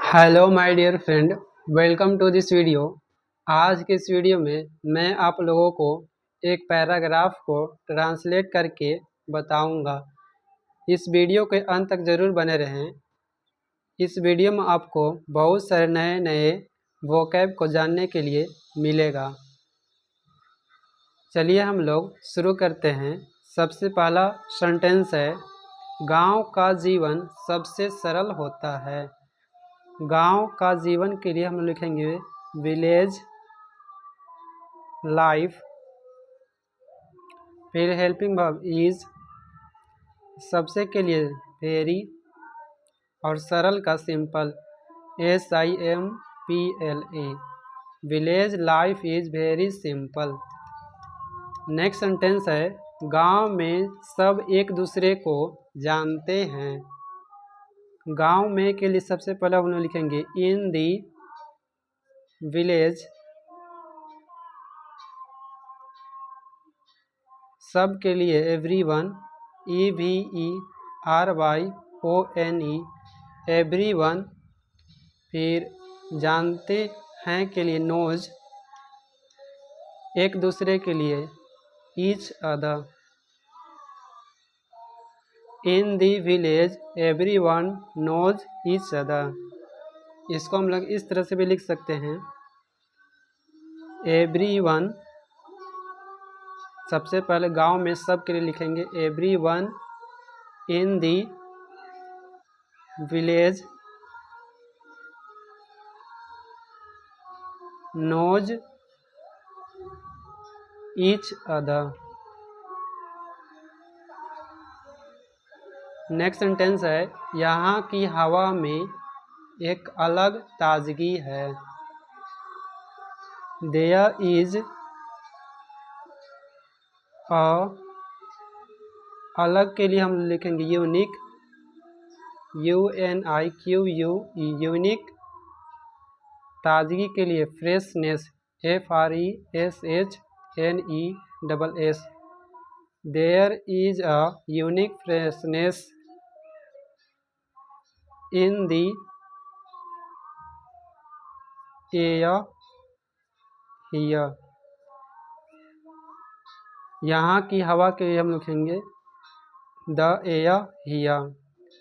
Hello my dear friend, welcome to this video. आज के इस वीडियो में मैं आप लोगों को एक पैराग्राफ को ट्रांसलेट करके बताऊंगा। इस वीडियो के अंत तक ज़रूर बने रहें। इस वीडियो में आपको बहुत सारे नए नए वोकैब को जानने के लिए मिलेगा। चलिए हम लोग शुरू करते हैं। सबसे पहला सेंटेंस है, गांव का जीवन सबसे सरल होता है। गांव का जीवन के लिए हम लिखेंगे विलेज लाइफ। फिर हेल्पिंग वर्ब इज, सबसे के लिए वेरी, और सरल का simple SIMPLE। Village life is very simple. Next sentence है, गांव में सब एक दूसरे को जानते हैं। गांव में के लिए सबसे पहले हम लोग लिखेंगे इन दी विलेज, सब के लिए एवरीवन EVERYONE एवरीवन। फिर जानते हैं के लिए नोज, एक दूसरे के लिए each other. In the village everyone knows each other. इसको हम लोग इस तरह से भी लिख सकते हैं, एवरीवन। सबसे पहले गांव में सब के लिए लिखेंगे everyone in the village knows each other. Next sentence है, यहाँ की हवा में एक अलग ताजगी है। देयर इज अ, अलग के लिए हम लिखेंगे यूनिक UNIQUE यूनिक। ताजगी के लिए freshness FRESHNESS। There is a unique freshness in the air here. यहाँ की हवा के लिए हम लिखेंगे the air here.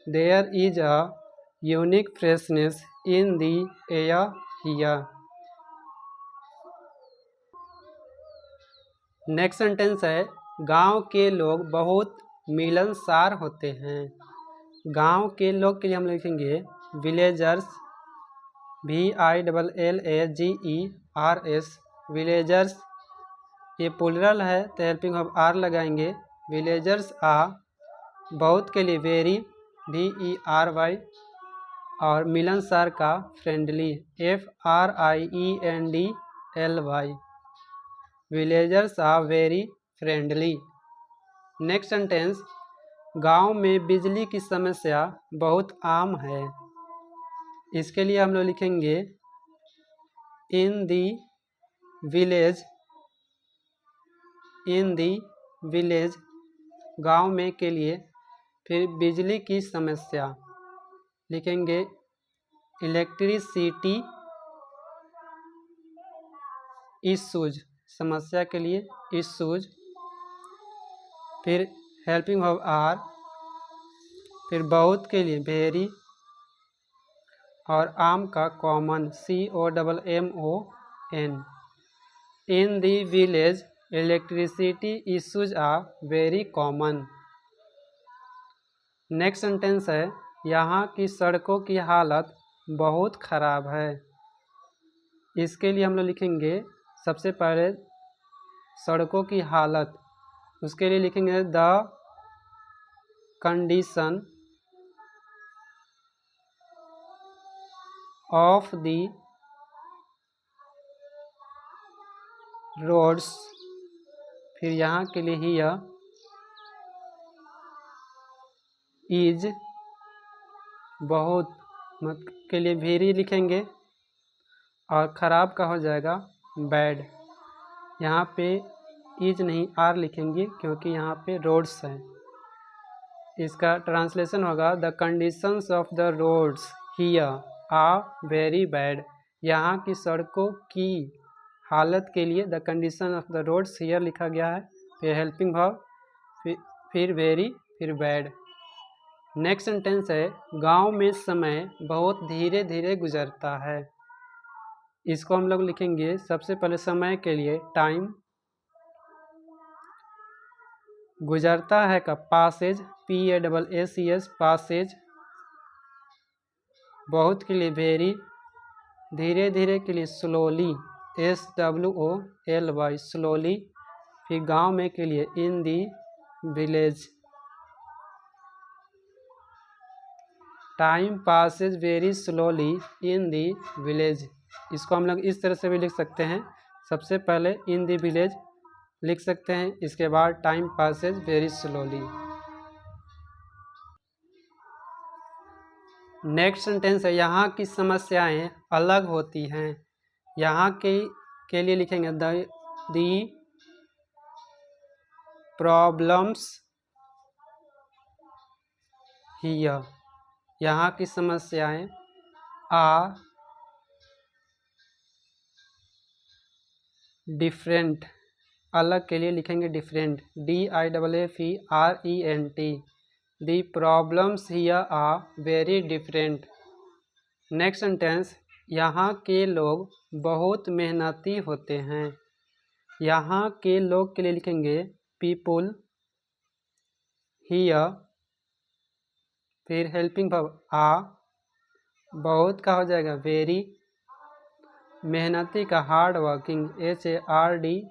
There is a unique freshness in the air here. Next sentence है, गांव के लोग बहुत मिलनसार होते हैं। गांव के लोग के लिए हम लिखेंगे विलेजर्स VILLAGERS विलेजर्स। ये प्लुरल है तो हेल्पिंग वर्ब आर लगाएंगे। Villagers are. बहुत के लिए वेरी VERY, और मिलनसार का friendly FRIENDLY। Villagers are very friendly. Next sentence, गांव में बिजली की समस्या बहुत आम है। इसके लिए हम लोग लिखेंगे इन दी विलेज गांव में के लिए। फिर बिजली की समस्या लिखेंगे इलेक्ट्रिसिटी इश्यूज, समस्या के लिए इश्यूज। फिर हेल्पिंग वर्ब आर। फिर बहुत के लिए वेरी, और आम का common COMMON। In the village electricity issues are very common. Next sentence है, यहाँ की सड़कों की हालत बहुत ख़राब है। इसके लिए हम लोग लिखेंगे सबसे पहले सड़कों की हालत, उसके लिए लिखेंगे the condition of the roads. फिर यहाँ के लिए हियर इज, बहुत के लिए वेरी लिखेंगे, और ख़राब का हो जाएगा बैड। यहाँ पे इज नहीं आर लिखेंगे क्योंकि यहाँ पे रोड्स हैं। इसका ट्रांसलेशन होगा the conditions of the roads here are very bad. यहाँ की सड़कों की हालत के लिए the condition of the roads here लिखा गया है। फिर हेल्पिंग वर्ब, फिर वेरी, फिर बैड। नेक्स्ट सेंटेंस है गांव में समय बहुत धीरे धीरे गुजरता है। इसको हम लोग लिखेंगे सबसे पहले समय के लिए टाइम, गुजरता है का पासेज, PASSES पासेज, बहुत के लिए वेरी, धीरे धीरे के लिए स्लोली, SWOLY स्लोली। फिर गांव में के लिए in the village. Time passes very slowly in the village. इसको हम लोग इस तरह से भी लिख सकते हैं, सबसे पहले इन दी विलेज लिख सकते हैं, इसके बाद time passes very slowly. Next sentence है यहाँ की समस्याएं अलग होती हैं। यहाँ के लिए लिखेंगे दी प्रॉब्लम्स हियर। यहाँ की समस्याएं आर डिफरेंट, अलग के लिए लिखेंगे different, DIFFERENT। The problems here are very different. Next sentence यहाँ के लोग बहुत मेहनती होते हैं। यहाँ के लोग के लिए लिखेंगे पीपुल हियर, फिर हेल्पिंग वर्ब आर, बहुत का हो जाएगा वेरी, मेहनती का hard working, HARDWORKING।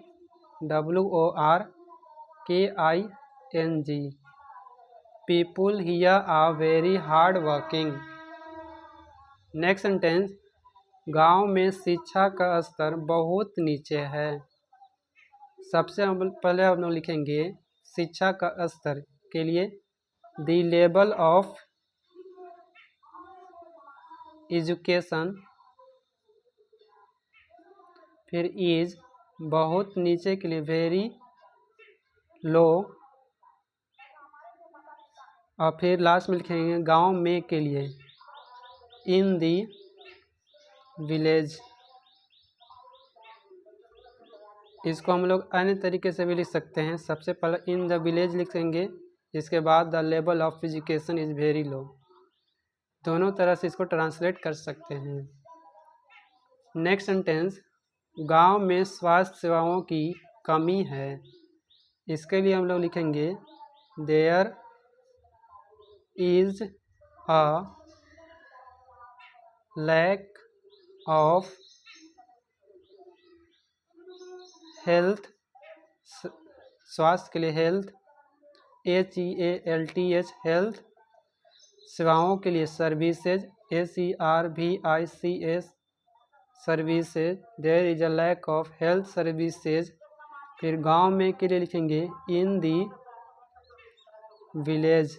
People here are very hard working. Next sentence गांव में शिक्षा का स्तर बहुत नीचे है। सबसे पहले हम लोग लिखेंगे शिक्षा का स्तर के लिए द लेवल ऑफ एजुकेशन, फिर इज, बहुत नीचे के लिए वेरी लो, और फिर लास्ट में लिखेंगे गांव में के लिए इन दी विलेज। इसको हम लोग अन्य तरीके से भी लिख सकते हैं, सबसे पहले इन द विलेज लिखेंगे, इसके बाद the level of education is very low. दोनों तरह से इसको ट्रांसलेट कर सकते हैं। नेक्स्ट सेंटेंस गांव में स्वास्थ्य सेवाओं की कमी है। इसके लिए हम लोग लिखेंगे there is a lack of health, स्वास्थ्य के लिए हेल्थ, HEALTH हेल्थ, सेवाओं के लिए services, SERVICES services, there is a lack of health services. फिर गांव में के लिए लिखेंगे in the village,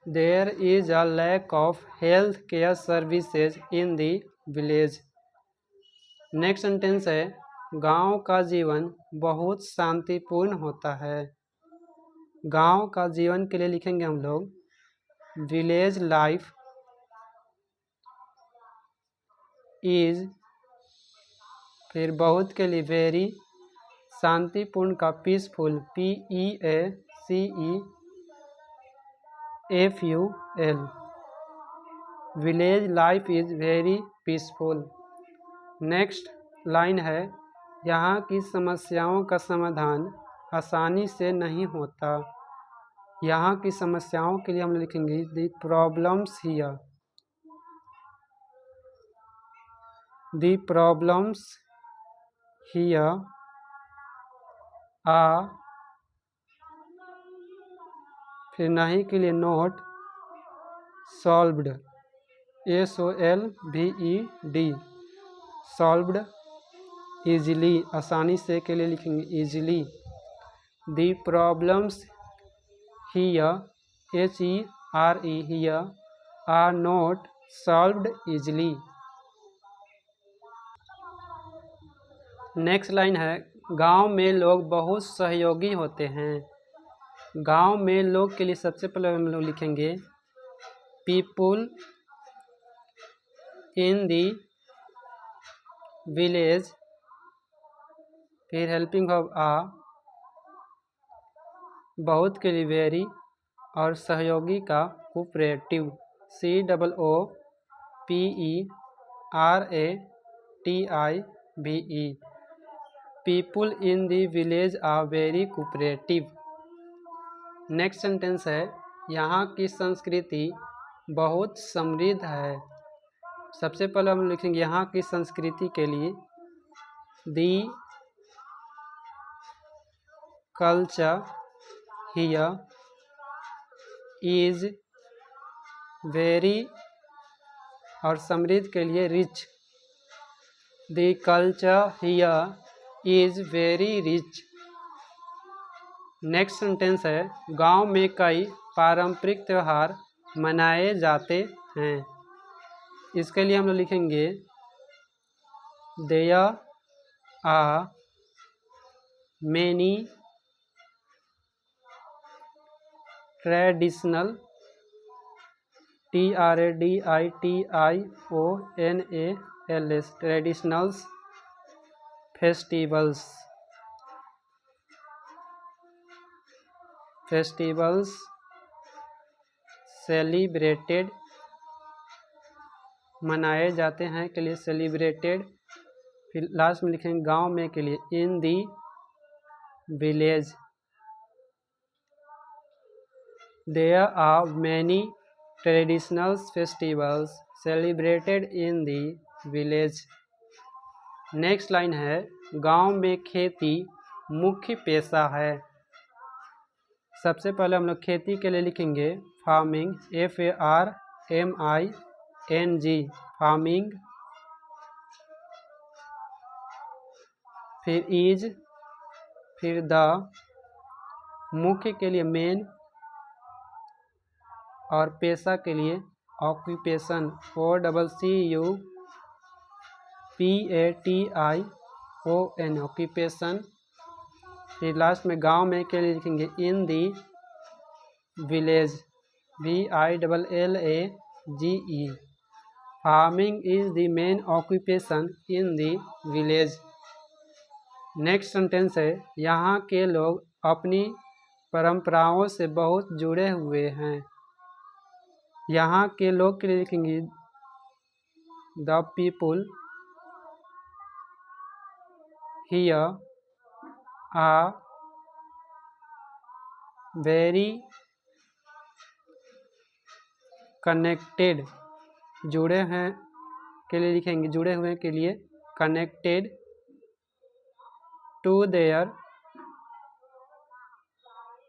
there is a lack of health care services in the village. Next sentence है गांव का जीवन बहुत शांतिपूर्ण होता है। गांव का जीवन के लिए लिखेंगे हम लोग विलेज लाइफ इज, फिर बहुत के लिए वेरी, शांतिपूर्ण का peaceful, PEACEFUL, village life is very peaceful. Next line है यहाँ की समस्याओं का समाधान आसानी से नहीं होता। यहाँ की समस्याओं के लिए हम लिखेंगे the problems here, the problems here are, फिर नहीं के लिए not solved, SOLVED solved easily, आसानी से के लिए लिखेंगे easily. The problems here, HERE here are not solved easily. Next line है गांव में लोग बहुत सहयोगी होते हैं। गांव में लोग के लिए सबसे पहले हम लोग लिखेंगे पीपुल इन दी विलेज, फिर हेल्पिंग वर्ब आ, बहुत के लिए वेरी, और सहयोगी का cooperative COOPERATIVE। People in the village are very cooperative. Next sentence है यहाँ की संस्कृति बहुत समृद्ध है। सबसे पहले हम लिखेंगे यहाँ की संस्कृति के लिए the culture here is very, और समृद्ध के लिए rich. The culture here is very rich. Next sentence है गांव में कई पारंपरिक त्यौहार मनाए जाते हैं। इसके लिए हम लोग लिखेंगे there are many traditional TRADITIONALS traditionals festivals celebrated, मनाए जाते हैं के लिए सेलिब्रेटेड। फिर लास्ट में लिखेंगे गांव में के लिए in the village. There are many traditional festivals celebrated in the village. Next line है गांव में खेती मुख्य पेशा है। सबसे पहले हम लोग खेती के लिए लिखेंगे फार्मिंग FARMING फार्मिंग, फिर इज, फिर द, मुख्य के लिए मेन, और पेशा के लिए ऑक्यूपेशन OCCUPATION ऑक्यूपेशन। फिर लास्ट में गांव में के लिए लिखेंगे in the village VILLAGE farming is the main occupation in the village. Next sentence है यहाँ के लोग अपनी परंपराओं से बहुत जुड़े हुए हैं। यहाँ के लोग के लिए लिखेंगे the people here are very connected, जुड़े हैं के लिए लिखेंगे जुड़े हुए के लिए कनेक्टेड टू देयर,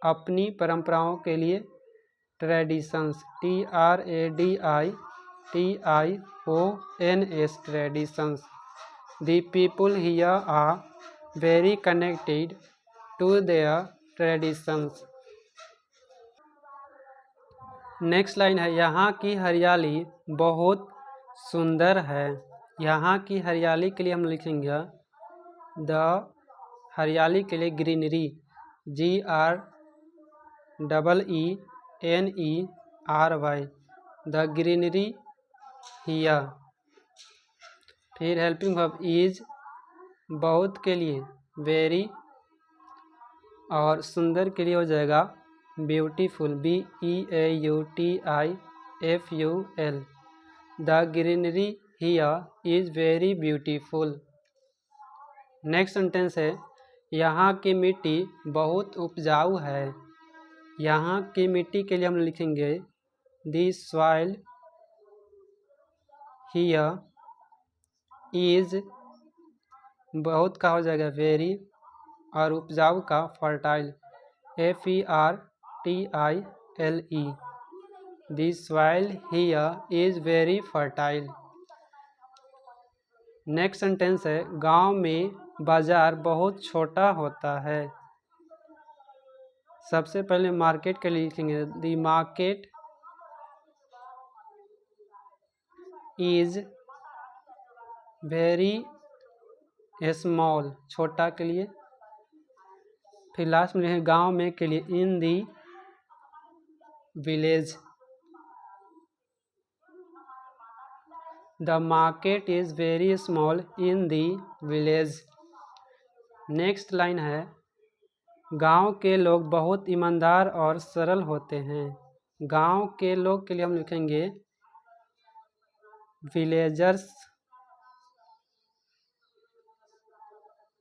अपनी परंपराओं के लिए traditions TRADITIONS traditions. The people here are very connected to their traditions. Next line है यहाँ की हरियाली बहुत सुंदर है। यहाँ की हरियाली के लिए हम लिखेंगे द, हरियाली के लिए greenery GREENERY the greenery here. फिर हेल्पिंग वर्ब इज, बहुत के लिए वेरी, और सुंदर के लिए हो जाएगा beautiful BEAUTIFUL the greenery here is very beautiful. Next sentence है यहाँ की मिट्टी बहुत उपजाऊ है। यहाँ की मिट्टी के लिए हम लिखेंगे द सॉइल हियर इज, बहुत का हो जाएगा वेरी, और उपजाऊ का fertile FERTILE the soil here is very fertile. Next sentence है गांव में बाजार बहुत छोटा होता है। सबसे पहले मार्केट के लिए लिखेंगे the market is very small, छोटा के लिए। फिर लास्ट में लिखेंगे गांव में के लिए in the village. The market is very small in the village. Next line है, गांव के लोग बहुत ईमानदार और सरल होते हैं। गांव के लोग के लिए हम लिखेंगे विलेजर्स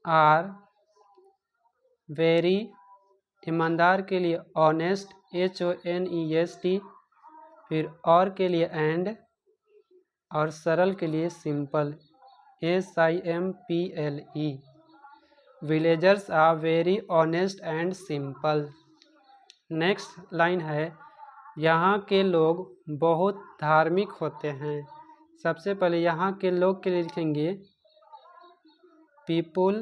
आर वेरी, ईमानदार के लिए ऑनेस्ट HONEST, फिर और के लिए एंड, और सरल के लिए simple SIMPLE। Villagers are very honest and simple. Next line है, यहाँ के लोग बहुत धार्मिक होते हैं। सबसे पहले यहाँ के लोग के लिए लिखेंगे पीपुल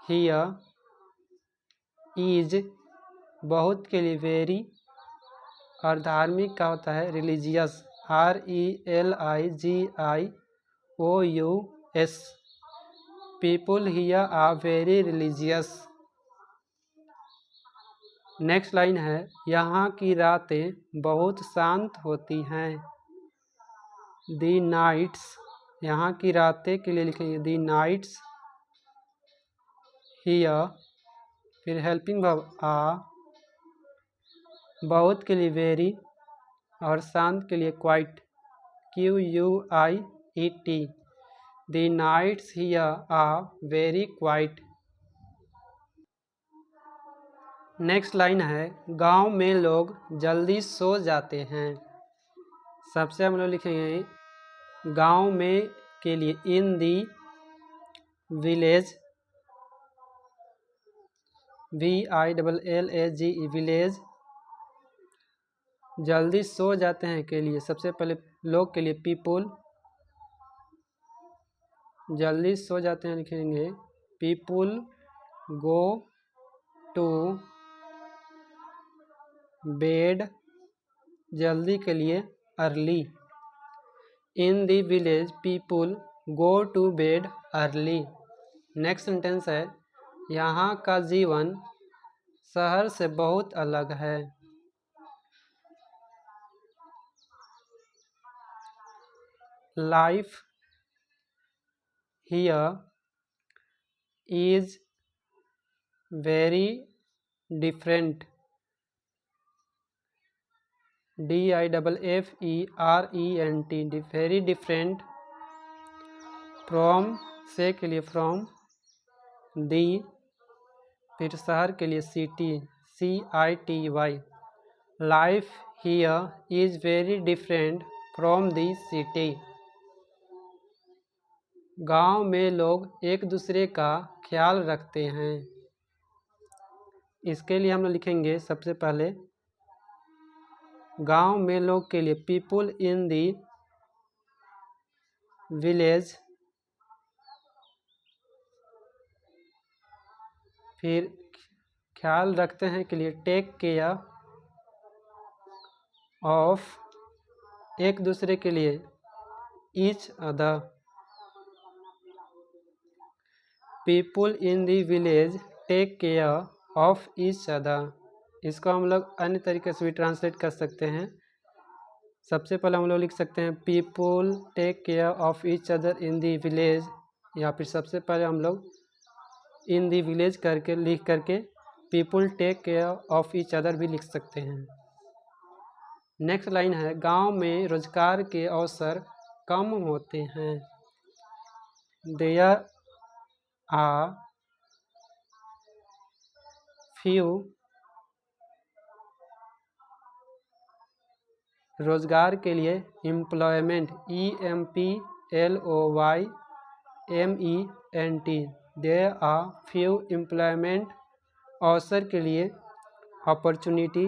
हियर इज, बहुत के लिए वेरी, और धार्मिक का होता है religious RELIGIOUS। People here are very religious. Next line है, यहाँ की रातें बहुत शांत होती हैं। दी नाइट्स, यहाँ की रातें के लिए लिखेंगे दी नाइट्स हियर, फिर हेल्पिंग वर्ब आ, बहुत के लिए वेरी, और शांत के लिए quiet QUIET। The nights here are very quiet. Next line है, गांव में लोग जल्दी सो जाते हैं। सबसे हम लोग लिखेंगे गांव में के लिए in the village, VILLAGE village. जल्दी सो जाते हैं के लिए सबसे पहले लोग के लिए पीपुल, जल्दी सो जाते हैं लिखेंगे पीपुल गो टू बेड, जल्दी के लिए early. In the village people go to bed early. Next sentence है, यहाँ का जीवन शहर से बहुत अलग है। Life here is very different, DIFFERENT, very different. From से के लिए फ्रॉम, दी, फिर शहर के लिए city CITY। Life here is very different from the city. गांव में लोग एक दूसरे का ख्याल रखते हैं। इसके लिए हम लोग लिखेंगे सबसे पहले गांव में लोग के लिए पीपुल इन दी विलेज, फिर ख्याल रखते हैं के लिए टेक केयर ऑफ, एक दूसरे के लिए each other. People in the village take care of each other. इसको हम लोग अन्य तरीके से भी ट्रांसलेट कर सकते हैं। सबसे पहले हम लोग लिख सकते हैं people take care of each other in the village, या फिर सबसे पहले हम लोग इन दी विलेज करके लिख करके people take care of each other भी लिख सकते हैं। नेक्स्ट लाइन है, गांव में रोजगार के अवसर कम होते हैं। देयर आर फ्यू, रोजगार के लिए employment EMPLOYMENT। There are few employment, अवसर के लिए opportunity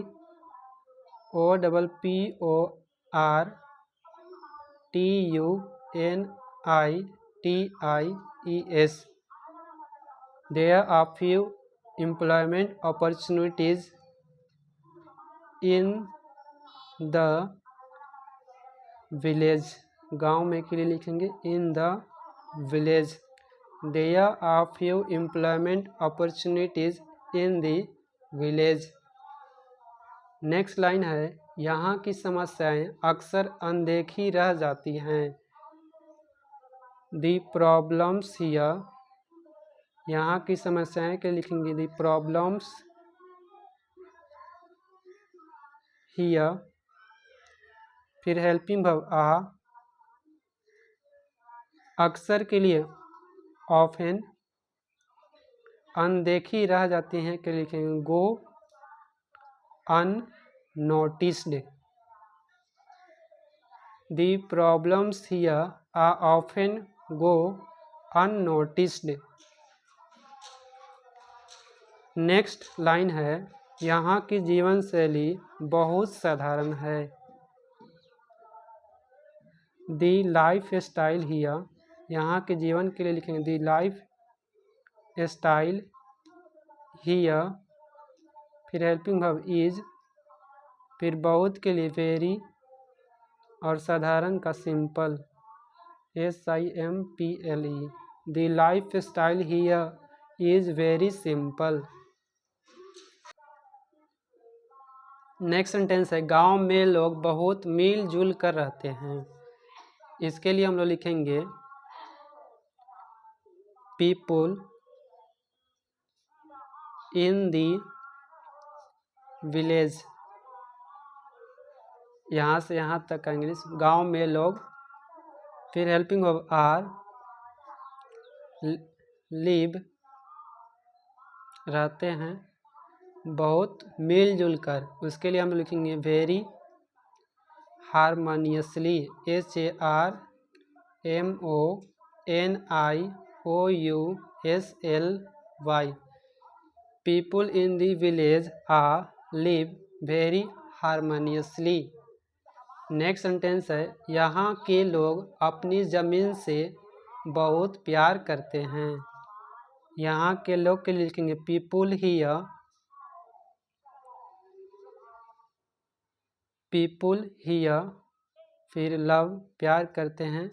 OPPORTUNITIES। There are few employment opportunities in the village. गांव में के लिए लिखेंगे in the village. There are few employment opportunities in the village. Next line है, यहाँ की समस्याएं अक्सर अनदेखी रह जाती हैं। दी प्रॉब्लम्स हियर, यहाँ की समस्याएं के लिखेंगे दी प्रॉब्लम्स हियर। फिर हेल्पिंग वर्ब अक्सर के लिए ऑफन, अनदेखी रह जाती हैं के लिखेंगे go unnoticed. The problems here are often go unnoticed. Next line है, यहाँ की जीवन शैली बहुत साधारण है। दी लाइफ स्टाइल हियर, यहाँ के जीवन के लिए लिखेंगे दी लाइफ स्टाइल हियर। फिर हेल्पिंग वर्ब इज, फिर बहुत के लिए वेरी और साधारण का simple SIMPLE। The life style here is very simple. Next sentence है, गांव में लोग बहुत मिलजुल कर रहते हैं। इसके लिए हम लोग लिखेंगे पीपुल इन दी विलेज। यहाँ से यहाँ तक का इंग्लिश, गांव में लोग। फिर हेल्पिंग वर्ब आर, लिव रहते हैं बहुत मिलजुल कर, उसके लिए हम लिखेंगे very harmoniously HARMONIOUSLY। People in the village are live very harmoniously. Next sentence है, यहाँ के लोग अपनी ज़मीन से बहुत प्यार करते हैं। यहाँ के लोग के लिए लिखेंगे पीपुल हियर, पीपुल हियर। फिर लव प्यार करते हैं,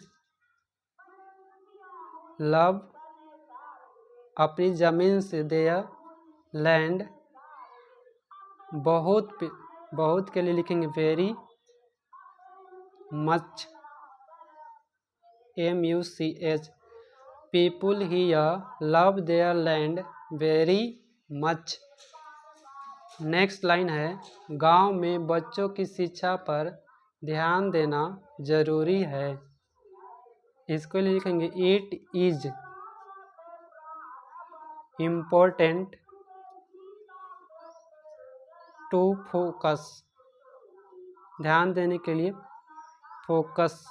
लव अपनी ज़मीन से, देयर लैंड बहुत के लिए लिखेंगे very much MUCH। People here love there land very much. Next line है, गांव में बच्चों की शिक्षा पर ध्यान देना जरूरी है। इसको लिखेंगे it is important to focus. ध्यान देने के लिए फोकस,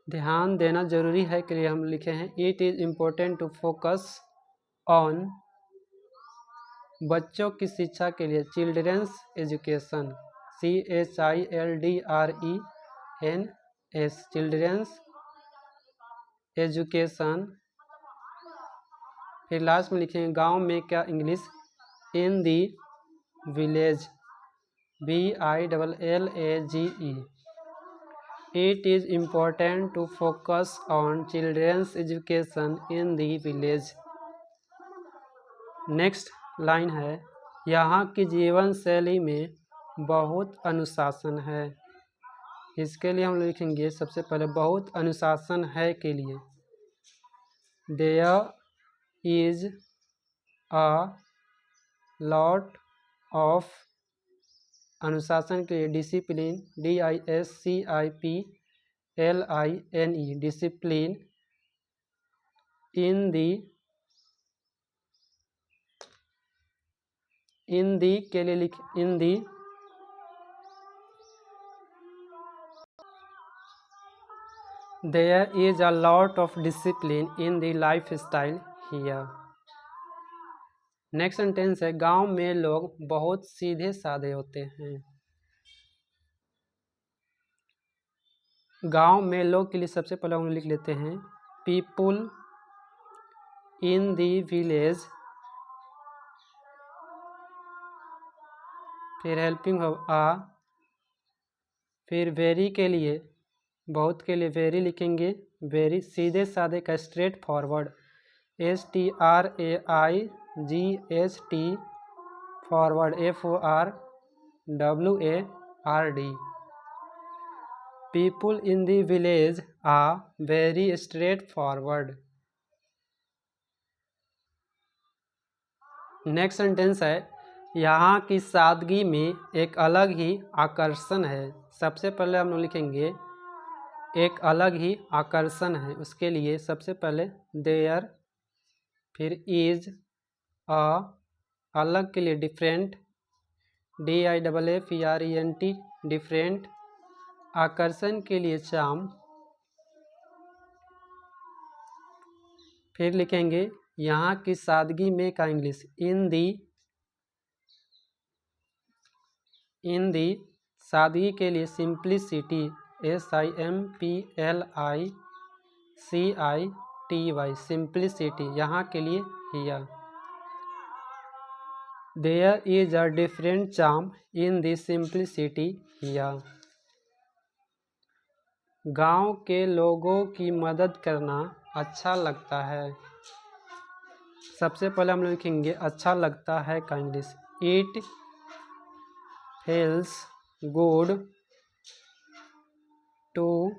ध्यान देना जरूरी है के लिए हम लिखे हैं it is important to focus on. बच्चों की शिक्षा के लिए childrens education CHILDRENS, childrens education. फिर लास्ट में लिखेंगे गांव में क्या English, in the village VILLAGE। It is important to focus on children's education in the village। Next line है, यहाँ की जीवन शैली में बहुत अनुशासन है। इसके लिए हम लिखेंगे सबसे पहले बहुत अनुशासन है के लिए there is a lot of, अनुशासन के लिए discipline DISCIPLINE, discipline. In the के लिए लिख in the, there is a lot of discipline in the life style here. Next sentence है, गांव में लोग बहुत सीधे साधे होते हैं। गांव में लोग के लिए सबसे पहले हम लिख लेते हैं पीपुल इन दी विलेज। फिर हेल्पिंग वर्ब आ, फिर वेरी के लिए, बहुत के लिए वेरी लिखेंगे वेरी। सीधे साधे का straight forward STRAIGHT forward FOR WARD. People in the village are very straightforward. Next sentence है, यहाँ की सादगी में एक अलग ही आकर्षण है। सबसे पहले हम लोग लिखेंगे एक अलग ही आकर्षण है। उसके लिए सबसे पहले देयर, फिर इज, अ, अलग के लिए डिफरेंट, DIFFERENT, डिफरेंट, आकर्षण के लिए चार्म, फिर लिखेंगे यहाँ की सादगी में का इंग्लिश इन दी, सादगी के लिए सिंप्लिसिटी, SIMPLICITY, सिंप्लिसिटी, यहाँ के लिए here. There is a different charm in the simplicity here. गांव के लोगों की मदद करना अच्छा लगता है। सबसे पहले हम लोग लिखेंगे अच्छा लगता है का English it feels good to,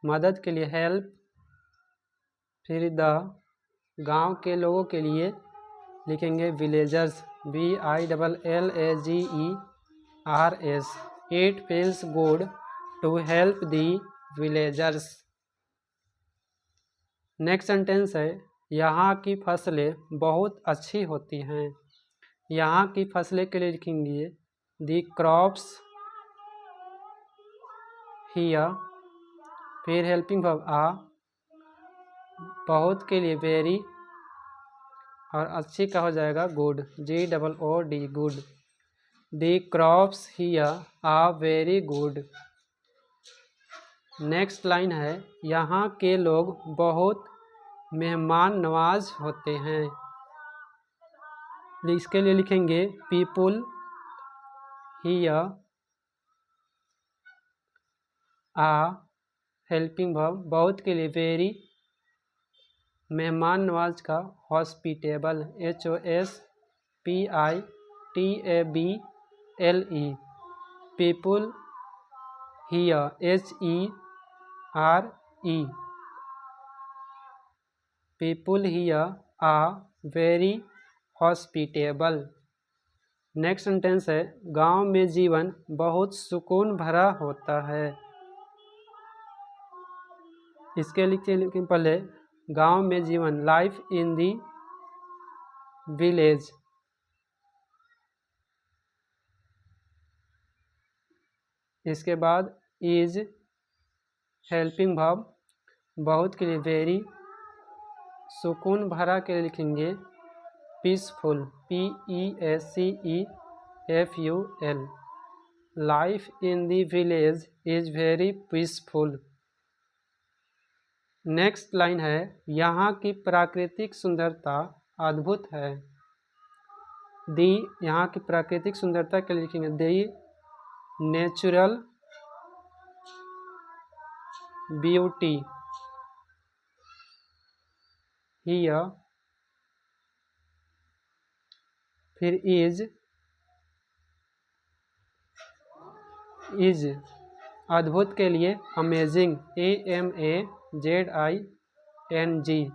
मदद के लिए हेल्प, फिर द, गांव के लोगों के लिए लिखेंगे villagers, VILLAGERS, it feels good to help the villagers। Next sentence है, यहाँ की फसलें बहुत अच्छी होती हैं। यहाँ की फसलें के लिए लिखेंगे दी क्रॉप्स हियर, फिर हेल्पिंग वर्ब आ, बहुत के लिए वेरी, और अच्छी का हो जाएगा good, GOOD, good. The crops here are very good. Next line है, यहाँ के लोग बहुत मेहमान नवाज होते हैं। इसके लिए लिखेंगे people here are, helping verb, बहुत के लिए वेरी, मेहमान नवाज का hospitable, HOSPITABLE, people here, HERE, people here are very hospitable. Next sentence है, गांव में जीवन बहुत सुकून भरा होता है। इसके लिए पहले गांव में जीवन, लाइफ इन दी विलेज, इसके बाद इज, हेल्पिंग वर्ब, बहुत के लिए वेरी, सुकून भरा के लिए लिखेंगे peaceful, PEACEFUL, life in the village is very peaceful. Next line है, यहाँ की प्राकृतिक सुंदरता अद्भुत है। दी, यहाँ की प्राकृतिक सुंदरता के लिए लिखेंगे दी नेचुरल ब्यूटी हियर, फिर इज, अद्भुत के लिए amazing, AMAZING,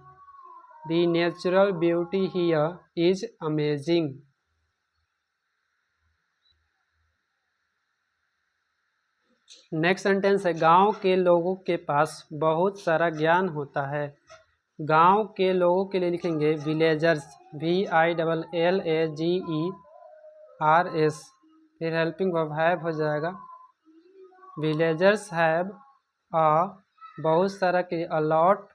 the natural beauty here is amazing. Next sentence है, गांव के लोगों के पास बहुत सारा ज्ञान होता है। गांव के लोगों के लिए लिखेंगे विलेजर्स, VILLAGERS, फिर हेल्पिंग वर्ब हैव हो जाएगा, विलेजर्स हैव अ, बहुत सारा के लिए अलॉट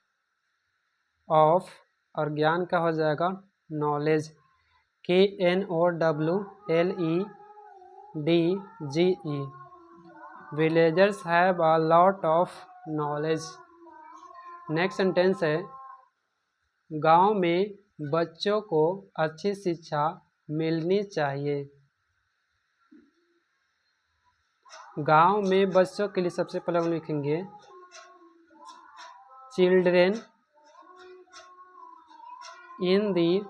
ऑफ, और ज्ञान का हो जाएगा knowledge, KNOWLEDGE, villagers have a lot of knowledge. Next sentence है, गांव में बच्चों को अच्छी शिक्षा मिलनी चाहिए। गांव में बच्चों के लिए सबसे पहले हम लिखेंगे चिल्ड्रेन इन दी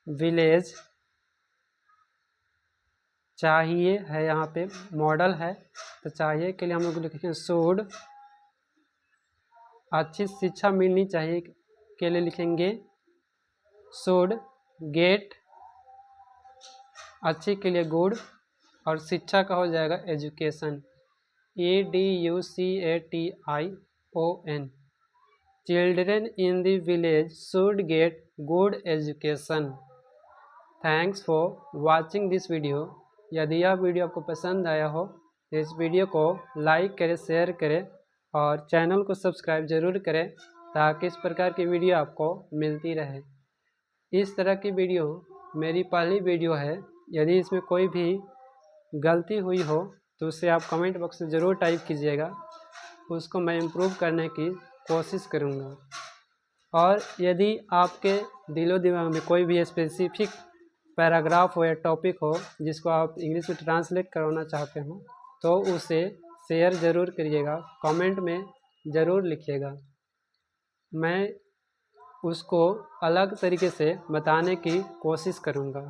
विलेज चाहिए है, यहाँ पे मॉडल है तो चाहिए के लिए हम लोग लिखेंगे शुड, अच्छी शिक्षा मिलनी चाहिए के लिए लिखेंगे शुड गेट, अच्छी के लिए गुड, और शिक्षा का हो जाएगा education, EDUCATION। Children in the village should get good education. Thanks for watching this video. यदि यह वीडियो आपको पसंद आया हो तो इस वीडियो को लाइक करें, शेयर करें और चैनल को सब्सक्राइब जरूर करें ताकि इस प्रकार की वीडियो आपको मिलती रहे। इस तरह की वीडियो मेरी पहली वीडियो है। यदि इसमें कोई भी गलती हुई हो तो उसे आप कमेंट बॉक्स में ज़रूर टाइप कीजिएगा, उसको मैं इम्प्रूव करने की कोशिश करूँगा। और यदि आपके दिलो दिमाग में कोई भी स्पेसिफिक पैराग्राफ हो या टॉपिक हो जिसको आप इंग्लिश में ट्रांसलेट करवाना चाहते हो तो उसे शेयर ज़रूर करिएगा, कमेंट में ज़रूर लिखिएगा। मैं उसको अलग तरीके से बताने की कोशिश करूँगा।